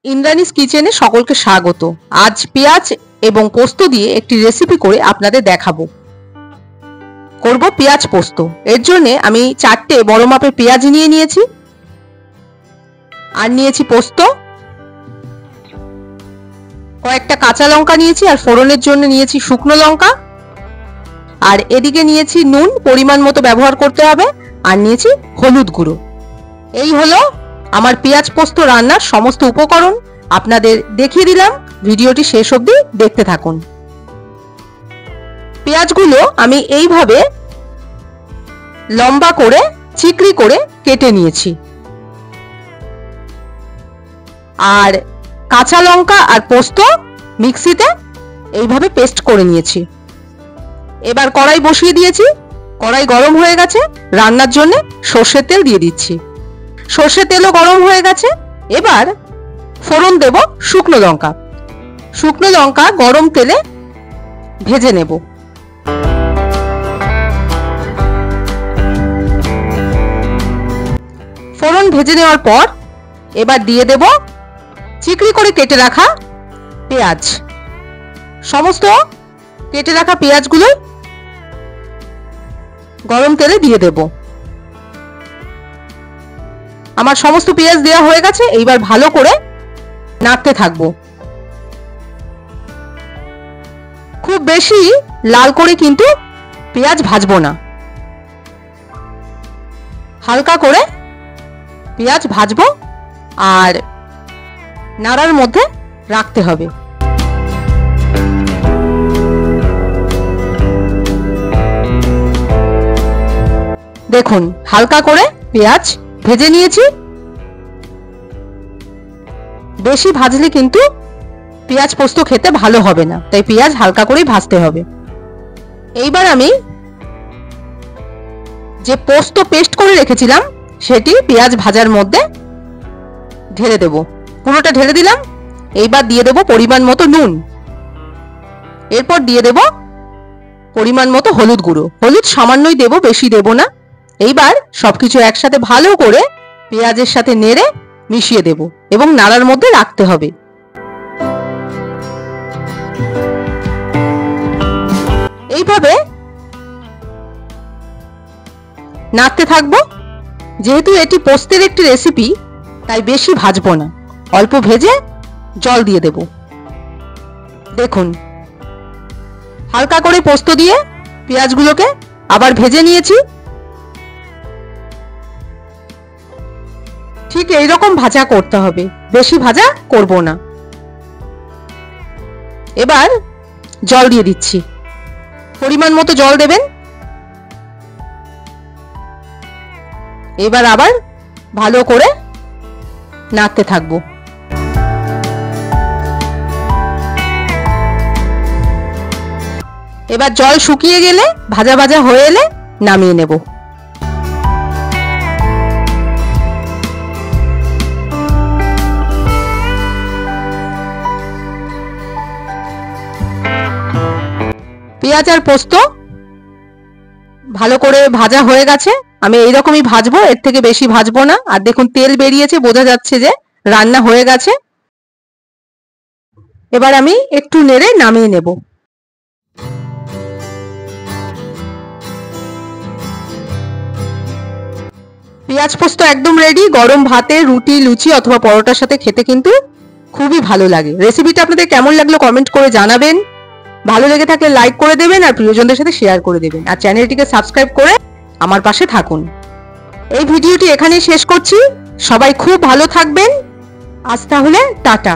ইন্দ্রাণীস কিচেনে সকলকে স্বাগত। আজ পেঁয়াজ এবং পোস্ত দিয়ে একটি রেসিপি করে আপনাদের দেখাবো। করব পেঁয়াজ পোস্ত। এর জন্য আমি 4টে বড় মাপের পেঁয়াজ নিয়ে নিয়েছি, আর নিয়েছি পোস্ত, কয়েকটা কাঁচা লঙ্কা নিয়েছি, আর ফোড়নের জন্য নিয়েছি শুকনো লঙ্কা, আর এদিকে নিয়েছি নুন পরিমাণ মতো ব্যবহার করতে হবে, আর নিয়েছি হলুদ গুঁড়ো। এই হলো আমার পেঁয়াজ পোস্ত রান্নার সমস্ত উপকরণ। আপনাদের দেখিয়ে দিলাম, ভিডিওটি শেষ অবধি দেখতে থাকুন। পেঁয়াজগুলো আমি এইভাবে লম্বা করে চিকড়ি করে কেটে নিয়েছি, আর কাঁচা লঙ্কা আর পোস্ত মিক্সিতে এইভাবে পেস্ট করে নিয়েছি। এবার কড়াই বসিয়ে দিয়েছি, কড়াই গরম হয়ে গেছে। রান্নার জন্য সর্ষের তেল দিয়ে দিচ্ছি। সর্ষের তেলও গরম হয়ে গেছে। এবার ফোড়ন দেব শুকনো লঙ্কা। শুকনো লঙ্কা গরম তেলে ভেজে নেব। ফোড়ন ভেজে নেওয়ার পর এবার দিয়ে দেব চিকড়ি করে কেটে রাখা পেঁয়াজ। সমস্ত কেটে রাখা পেঁয়াজগুলো গরম তেলে দিয়ে দেব। আমার সমস্ত পেঁয়াজ দেওয়া হয়ে গেছে। এইবার ভালো করে নাড়তে থাকবো। খুব বেশি লাল করে কিন্তু পেঁয়াজ ভাজবো না, হালকা করে পেঁয়াজ ভাজবো, আর নাড়ার মধ্যে রাখতে হবে। দেখুন, হালকা করে পেঁয়াজ ভেজে নিয়েছি। বেশি ভাজলে কিন্তু পেঁয়াজ পোস্ত খেতে ভালো হবে না, তাই পেঁয়াজ হালকা করেই ভাজতে হবে। এইবার আমি যে পোস্ত পেস্ট করে রেখেছিলাম সেটি পেঁয়াজ ভাজার মধ্যে ঢেলে দেব। পুরোটা ঢেলে দিলাম। এইবার দিয়ে দেব পরিমাণ মতো নুন, এরপর দিয়ে দেব পরিমাণ মতো হলুদ গুঁড়ো। হলুদ সামান্যই দেব, বেশি দেব না। এইবার সবকিছু একসাথে ভালো করে পেঁয়াজের সাথে নেড়ে মিশিয়ে দেব এবং নাড়ার মধ্যে রাখতে হবে। এইভাবে নাড়তে থাকবো। যেহেতু এটি পোস্তের একটি রেসিপি, তাই বেশি ভাজবো না, অল্প ভেজে জল দিয়ে দেব। দেখুন, হালকা করে পোস্ত দিয়ে পেঁয়াজগুলোকে আবার ভেজে নিয়েছি। ঠিক এইরকম ভাজা করতে হবে, বেশি ভাজা করব না। এবার জল দিয়ে দিচ্ছি। পরিমাণ মতো জল দেবেন। এবার আবার ভালো করে নাড়তে থাকবো। এবার জল শুকিয়ে গেলে, ভাজা ভাজা হয়ে এলে নামিয়ে নেব। পেঁয়াজ আর পোস্ত ভালো করে ভাজা হয়ে গেছে। আমি এইরকমই ভাজবো, এর থেকে বেশি ভাজবো না। আর দেখুন, তেল বেরিয়েছে, বোঝা যাচ্ছে যে রান্না হয়ে গেছে। এবার আমি একটু নেড়ে নামিয়ে নেব। পেঁয়াজ পোস্ত একদম রেডি। গরম ভাতে, রুটি, লুচি অথবা পরোটার সাথে খেতে কিন্তু খুবই ভালো লাগে। রেসিপিটা আপনাদের কেমন লাগলো কমেন্ট করে জানাবেন। ভালো লেগে থাকলে লাইক করে দেবেন, আর প্রিয়জনদের সাথে শেয়ার করে দেবেন, আর চ্যানেলটিকে সাবস্ক্রাইব করে আমার পাশে থাকুন। এই ভিডিওটি এখানেই শেষ করছি। সবাই খুব ভালো থাকবেন। আজ তাহলে টাটা।